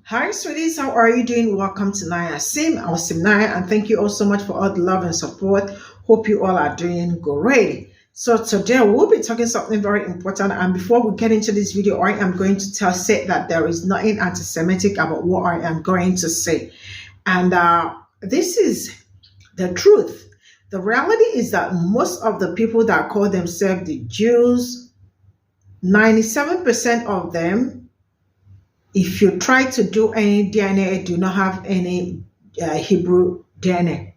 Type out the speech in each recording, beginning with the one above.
Hi, sweeties. How are you doing? Welcome to Naya Sim. I'm Cimnanya, and thank you all so much for all the love and support. Hope you all are doing great. So today we'll be talking something very important. And before we get into this video, I am going to say that there is nothing anti-Semitic about what I am going to say, and this is the truth. The reality is that most of the people that call themselves the Jews, 97% of them, if you try to do any DNA, do not have any Hebrew DNA.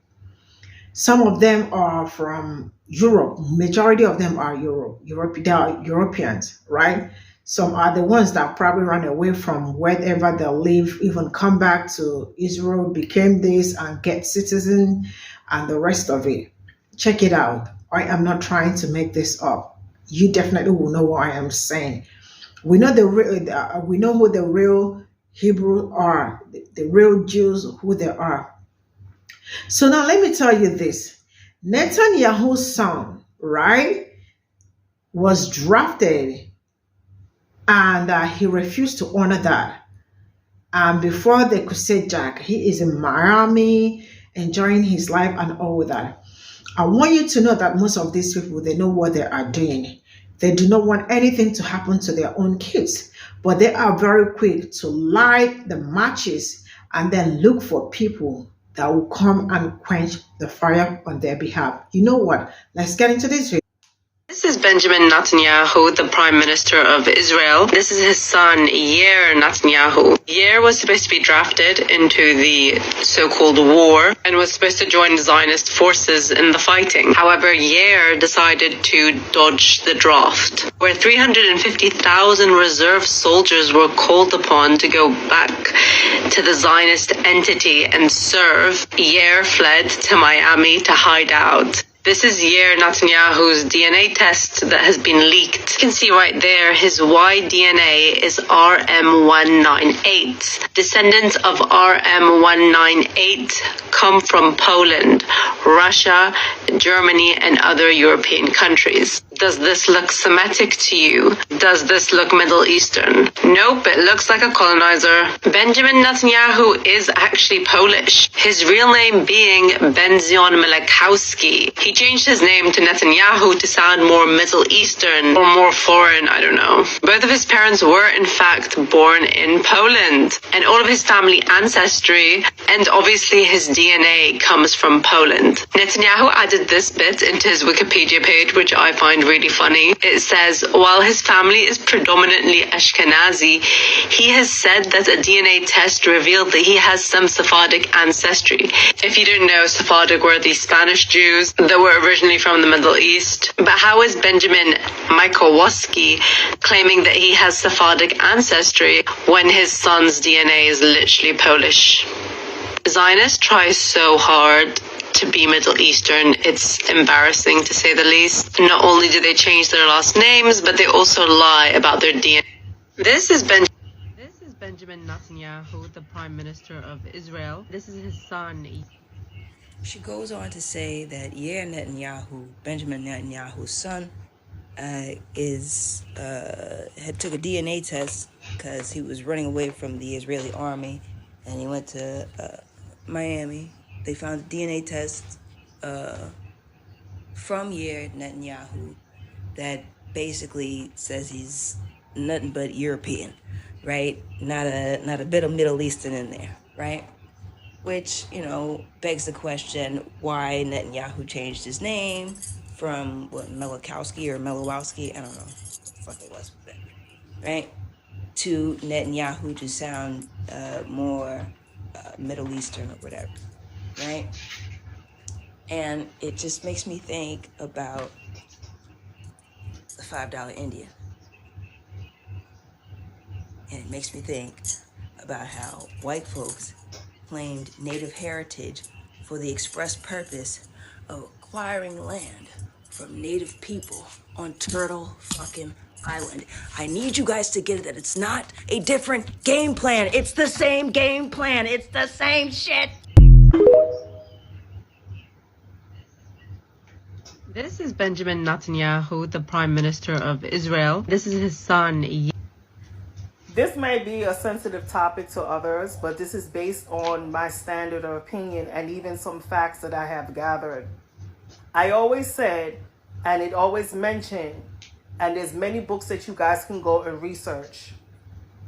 Some of them are from Europe. Majority of them are they are Europeans, right? Some are the ones that probably run away from wherever they live, even come back to Israel, became this and get citizen and the rest of it. Check it out. I am not trying to make this up. You definitely will know what I am saying. We know we know who the real Hebrew are, the real Jews, who they are. So now let me tell you this. Netanyahu's son, right, was drafted, and he refused to honor that. And before they could say Jack, he is in Miami enjoying his life and all that. I want you to know that most of these people, they know what they are doing. They do not want anything to happen to their own kids, but they are very quick to light the matches and then look for people that will come and quench the fire on their behalf. You know what? Let's get into this video. This is Benjamin Netanyahu, the Prime Minister of Israel. This is his son, Yair Netanyahu. Yair was supposed to be drafted into the so-called war and was supposed to join Zionist forces in the fighting. However, Yair decided to dodge the draft, where 350,000 reserve soldiers were called upon to go back to the Zionist entity and serve. Yair fled to Miami to hide out. This is Yair Netanyahu's DNA test that has been leaked. You can see right there his Y DNA is RM198. Descendants of RM198 come from Poland, Russia, Germany, and other European countries. Does this look Semitic to you? Does this look Middle Eastern? Nope, it looks like a colonizer. Benjamin Netanyahu is actually Polish, his real name being Benzion Malachowski. He changed his name to Netanyahu to sound more Middle Eastern or more foreign, I don't know. Both of his parents were in fact born in Poland, and all of his family ancestry and obviously his DNA comes from Poland. Netanyahu added this bit into his Wikipedia page, which I find really funny. It says, while his family is predominantly Ashkenazi, he has said that a DNA test revealed that he has some Sephardic ancestry. If you didn't know, Sephardic were the Spanish Jews that were originally from the Middle East. But how is Benjamin Mikołowski claiming that he has Sephardic ancestry when his son's DNA is literally Polish? Zionists try so hard to be Middle Eastern, it's embarrassing to say the least. Not only do they change their last names, but they also lie about their DNA. This is Benjamin Netanyahu, the Prime Minister of Israel. This is his son. She goes on to say that Yair Netanyahu, Benjamin Netanyahu's son, had took a DNA test because he was running away from the Israeli army, and he went to Miami. They found a DNA test from Yair Netanyahu that basically says he's nothing but European, right? Not a bit of Middle Eastern in there, right? Which, you know, begs the question why Netanyahu changed his name from Malachowski, I don't know what the fuck it was, right? To Netanyahu to sound more Middle Eastern or whatever, right? And it just makes me think about the $5 Indian. And it makes me think about how white folks claimed native heritage for the express purpose of acquiring land from native people on Turtle fucking Island. I need you guys to get it that it's not a different game plan. It's the same game plan. It's the same shit. This is Benjamin Netanyahu, the Prime Minister of Israel. This is his son. this may be a sensitive topic to others, but this is based on my standard of opinion and even some facts that I have gathered. I always said, and it always mentioned, and there's many books that you guys can go and research.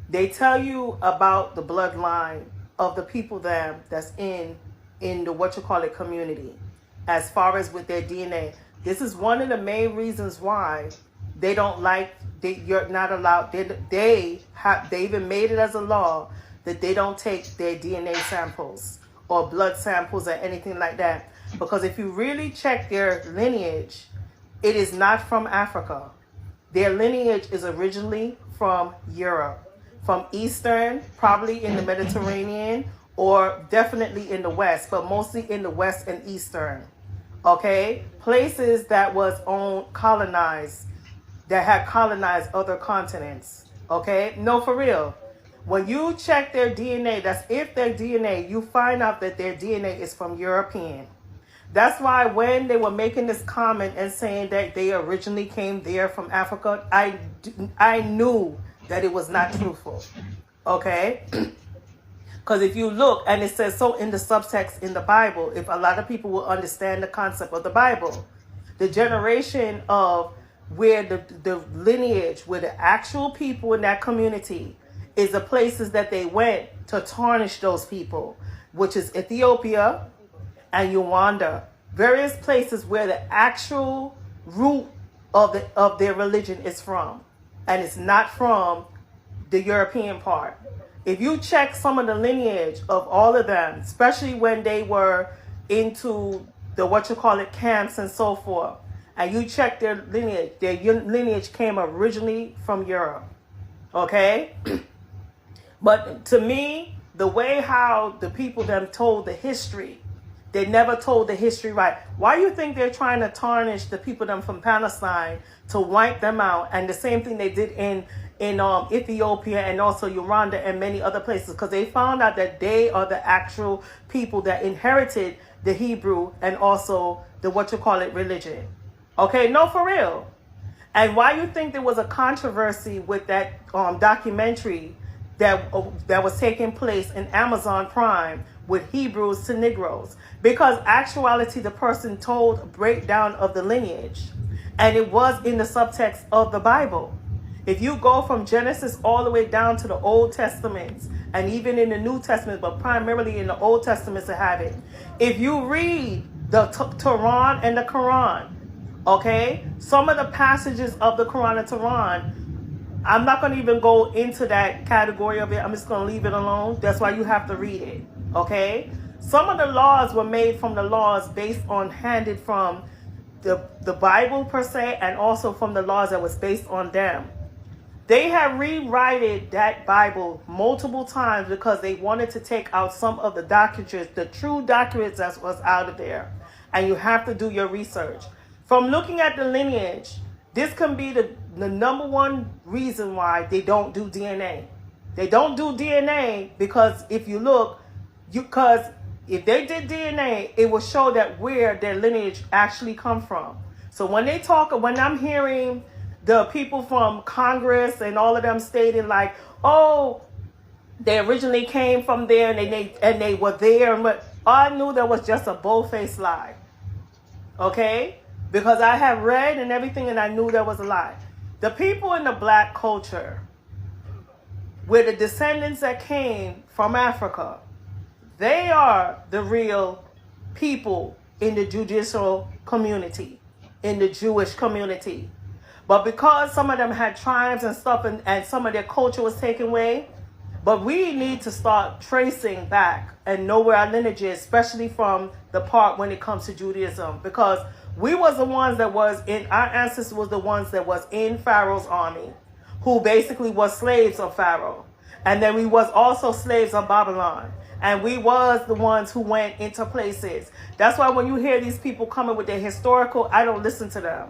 They tell you about the bloodline of the people that's in the community, as far as with their DNA. This is one of the main reasons why they don't like, you're not allowed, they even made it as a law that they don't take their DNA samples or blood samples or anything like that. Because if you really check their lineage, it is not from Africa. Their lineage is originally from Europe, from Eastern, probably in the Mediterranean, or definitely in the West, but mostly in the West and Eastern. Okay? Places that was colonized, that had colonized other continents. Okay? No, for real. When you check their DNA, you find out that their DNA is from European. That's why when they were making this comment and saying that they originally came there from Africa, I knew that it was not truthful. Okay? Because if you look, and it says so in the subtext in the Bible, if a lot of people will understand the concept of the Bible, the generation of where the lineage, where the actual people in that community is the places that they went to tarnish those people, which is Ethiopia and Uganda, various places where the actual root of their religion is from, and it's not from the European part. If you check some of the lineage of all of them, especially when they were into the camps and so forth, and you check their lineage came originally from Europe. Okay? But to me, the way how the people them told the history, they never told the history right. Why do you think they're trying to tarnish the people them from Palestine to wipe them out? And the same thing they did in Ethiopia and also Uganda and many other places, because they found out that they are the actual people that inherited the Hebrew and also the religion. Okay, no, for real. And why you think there was a controversy with that documentary that was taking place in Amazon Prime with Hebrews to Negroes? Because actuality, the person told a breakdown of the lineage, and it was in the subtext of the Bible. If you go from Genesis all the way down to the Old Testament, and even in the New Testament, but primarily in the Old Testament to have it, if you read the Quran and the Quran, okay, some of the passages of the Quran and Quran, I'm not going to even go into that category of it. I'm just going to leave it alone. That's why you have to read it, okay? Some of the laws were made from the laws based on handed from the Bible per se, and also from the laws that was based on them. They have rewritten that Bible multiple times because they wanted to take out some of the documents, the true documents that was out of there. And you have to do your research. From looking at the lineage, this can be the number one reason why they don't do DNA. They don't do DNA because if you look, because if they did DNA, it will show that where their lineage actually come from. So when I'm hearing the people from Congress and all of them stating like, oh, they originally came from there and they were there, but I knew that was just a bold-faced lie. Okay? Because I have read and everything, and I knew that was a lie. The people in the black culture, where the descendants that came from Africa, they are the real people in the judicial community, in the Jewish community. But because some of them had tribes and stuff, and some of their culture was taken away, but we need to start tracing back and know where our lineage is, especially from the part when it comes to Judaism, because we was the ones that was in, our ancestors was the ones that was in Pharaoh's army, who basically was slaves of Pharaoh. And then we was also slaves of Babylon. And we was the ones who went into places. That's why when you hear these people coming with their historical, I don't listen to them.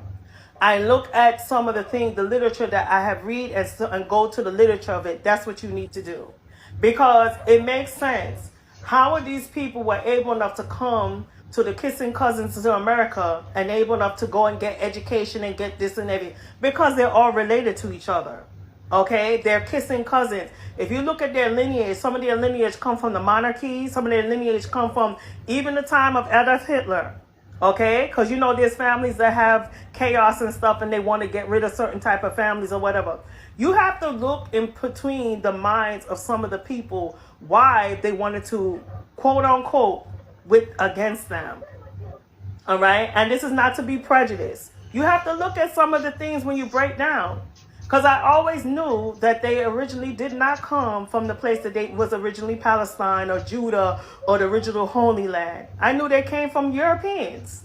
I look at some of the things, the literature that I have read and go to the literature of it. That's what you need to do. Because it makes sense. How are these people were able enough to come to the kissing cousins to America and able enough to go and get education and get this and everything? Because they're all related to each other. Okay, they're kissing cousins. If you look at their lineage, some of their lineage come from the monarchy. Some of their lineage come from even the time of Adolf Hitler. Okay, because you know there's families that have chaos and stuff, and they want to get rid of certain type of families or whatever. You have to look in between the minds of some of the people why they wanted to quote unquote with against them. All right, and this is not to be prejudiced. You have to look at some of the things when you break down. Because I always knew that they originally did not come from the place that they was originally Palestine or Judah or the original Holy Land. I knew they came from Europeans.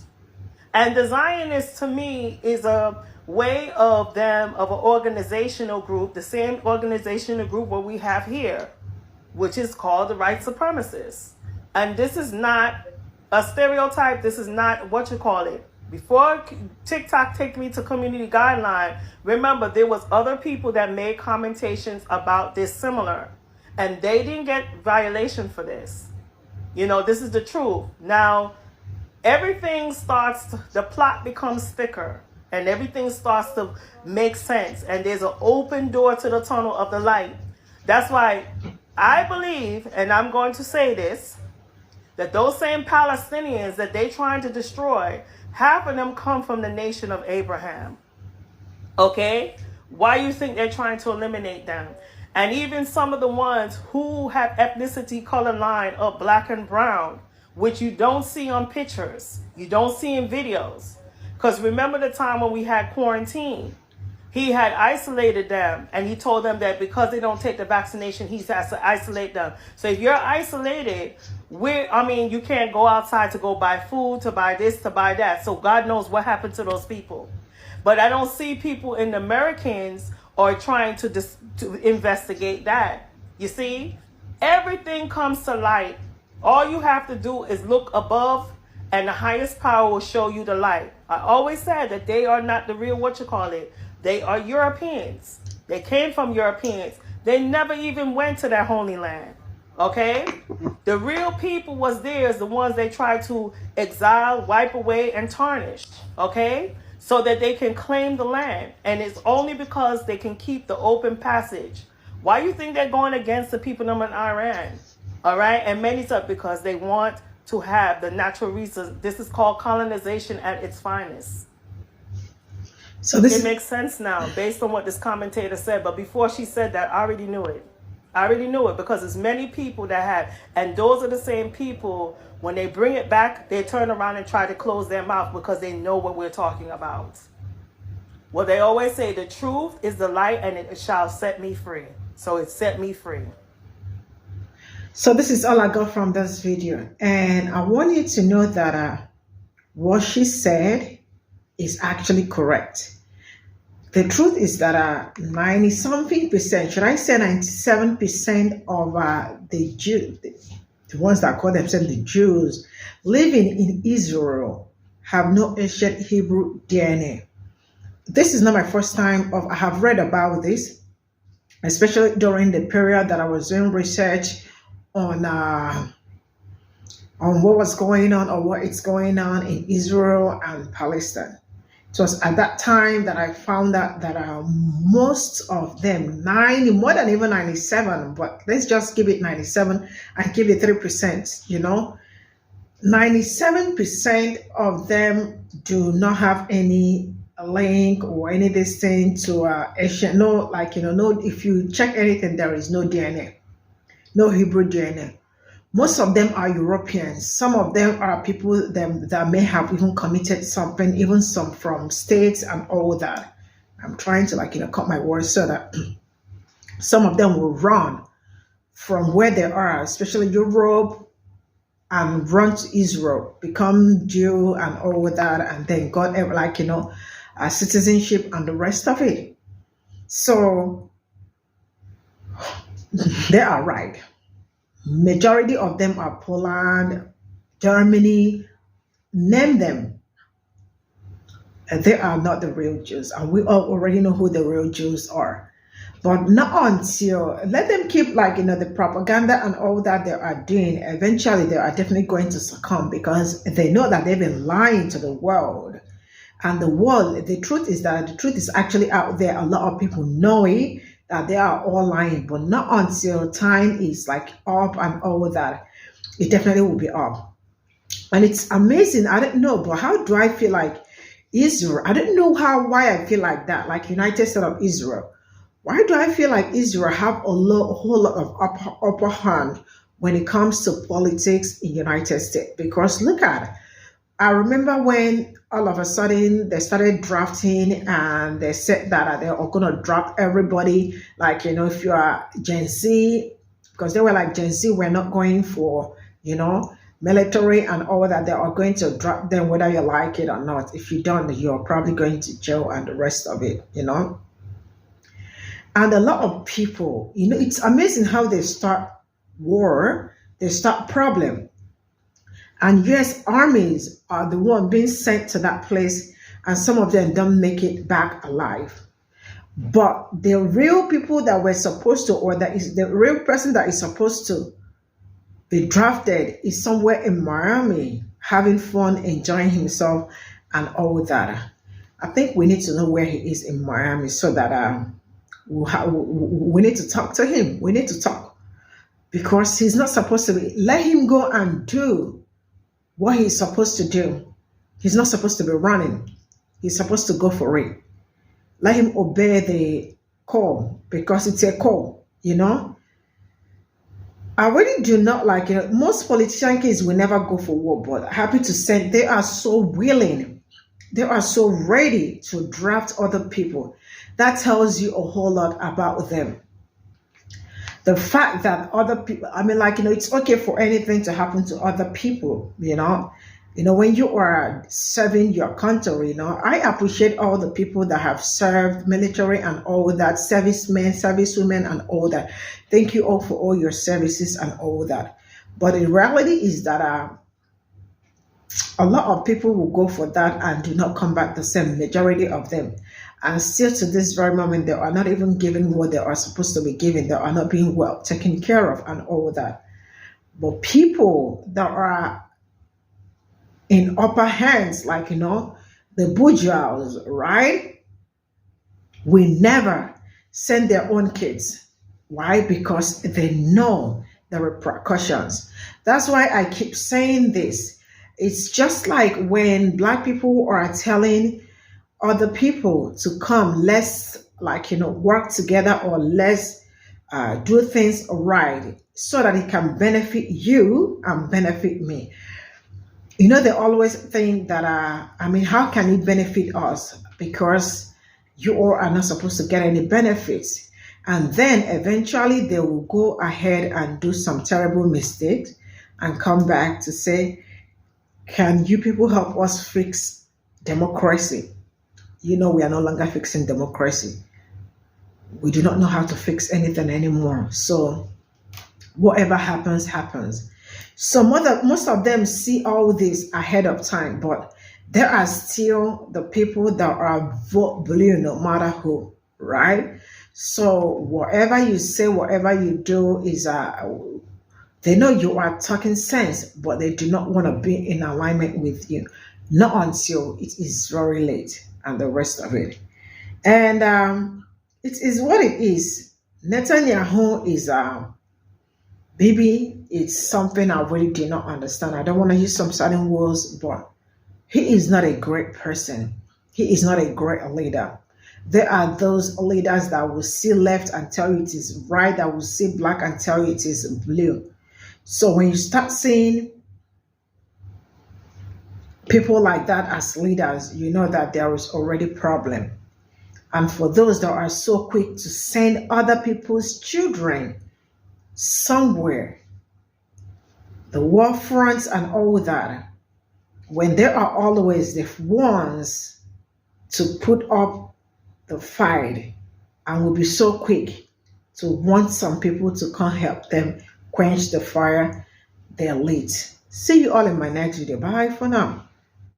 And the Zionists, to me, is a way of them, of an organizational group, the same organizational group what we have here, which is called the white supremacists. And this is not a stereotype. This is not what you call it. Before TikTok take me to community guideline, remember there was other people that made commentations about this similar, and they didn't get violation for this. You know, this is the truth. Now, everything starts, the plot becomes thicker, and everything starts to make sense, and there's an open door to the tunnel of the light. That's why I believe, and I'm going to say this, that those same Palestinians that they trying to destroy, half of them come from the nation of Abraham. Okay? Why you think they're trying to eliminate them? And even some of the ones who have ethnicity color line of black and brown, which you don't see on pictures, you don't see in videos. Because remember the time when we had quarantine, he had isolated them, and he told them that because they don't take the vaccination, he has to isolate them. So if you're isolated, you can't go outside to go buy food, to buy this, to buy that. So God knows what happened to those people. But I don't see people in the Americans are trying to investigate that. You see, everything comes to light. All you have to do is look above, and the highest power will show you the light. I always said that they are not the real They are Europeans. They came from Europeans. They never even went to that Holy Land. Okay? The real people was there is the ones they tried to exile, wipe away, and tarnish. Okay? So that they can claim the land. And it's only because they can keep the open passage. Why you think they're going against the people in Iran? All right? And many stuff because they want to have the natural resources. This is called colonization at its finest. So it makes sense now based on what this commentator said. But before she said that, I already knew it. I already knew it because there's many people that have. And those are the same people, when they bring it back, they turn around and try to close their mouth because they know what we're talking about. Well, they always say the truth is the light and it shall set me free. So it set me free. So this is all I got from this video. And I want you to know that what she said is actually correct. The truth is that 90-something%, should I say 97% of the Jews, the ones that call themselves the Jews, living in Israel have no ancient Hebrew DNA. This is not my first time I have read about this, especially during the period that I was doing research on what was going on or what is going on in Israel and Palestine. It was at that time that I found out that most of them, more than even 97, but let's just give it 97 and give it 3%, 97% of them do not have any link or any this thing to Asian, no, if you check anything, there is no DNA, no Hebrew DNA. Most of them are Europeans. Some of them are people that may have even committed something, even some from states and all that. I'm trying to cut my words so that some of them will run from where they are, especially Europe, and run to Israel, become Jew and all that, and then got citizenship and the rest of it. So they are right. Majority of them are Poland, Germany, name them. They are not the real Jews, and we all already know who the real Jews are. But not until, let them keep the propaganda and all that they are doing, eventually they are definitely going to succumb because they know that they've been lying to the world. And the world, the truth is that the truth is actually out there. A lot of people know it. that they are all lying, but not until time is like up and all that. It definitely will be up. And it's amazing. I don't know, but how do I feel like Israel? I don't know why I feel like that, like United States of Israel. Why do I feel like Israel have a whole lot of upper hand when it comes to politics in United States? Because look at it. I remember when all of a sudden they started drafting and they said that they are going to draft everybody. Like, if you are Gen Z, because they were like, Gen Z, we're not going for, military and all that. They are going to draft them whether you like it or not. If you don't, you're probably going to jail and the rest of it, And a lot of people, it's amazing how they start war, they start problem. And US armies are the one being sent to that place, and some of them don't make it back alive. But the real people that were supposed to, or that is the real person that is supposed to be drafted is somewhere in Miami, having fun, enjoying himself, and all that. I think we need to know where he is in Miami so that we need to talk to him. We need to talk because he's not supposed to be. Let him go and do what he's supposed to do. He's not supposed to be running. He's supposed to go for it. Let him obey the call because it's a call, I really do not like it. Most politician kids will never go for war, but happy to say they are so willing. They are so ready to draft other people. That tells you a whole lot about them. The fact that other people, it's okay for anything to happen to other people, when you are serving your country, I appreciate all the people that have served military and all that, servicemen, servicewomen and all that. Thank you all for all your services and all that. But the reality is that a lot of people will go for that and do not come back the same, majority of them. And still to this very moment, they are not even given what they are supposed to be given. They are not being well taken care of and all that. But people that are in upper hands, like, the bourgeois, right, will never send their own kids. Why? Because they know the repercussions. That's why I keep saying this. It's just like when Black people are telling other people to come, let's work together, or let's do things right so that it can benefit you and benefit me. They always think that, how can it benefit us? Because you all are not supposed to get any benefits. And then eventually they will go ahead and do some terrible mistakes and come back to say, can you people help us fix democracy? We are no longer fixing democracy. We do not know how to fix anything anymore. So whatever happens, happens. So most of them see all this ahead of time, but there are still the people that are vote blue no matter who, right? So whatever you say, whatever you do is, they know you are talking sense, but they do not want to be in alignment with you. Not until it is very late and the rest of it. And it is what it is. Netanyahu is baby, it's something I really do not understand. I don't want to use some certain words, but he is not a great person. He is not a great leader. There are those leaders that will see left and tell you it is right, that will see black and tell you it is blue. So when you start seeing people like that as leaders, you know that there is already a problem. And for those that are so quick to send other people's children somewhere, the war fronts and all that, when they are always the ones to put up the fight and will be so quick to want some people to come help them quench the fire, they're late. See you all in my next video. Bye for now.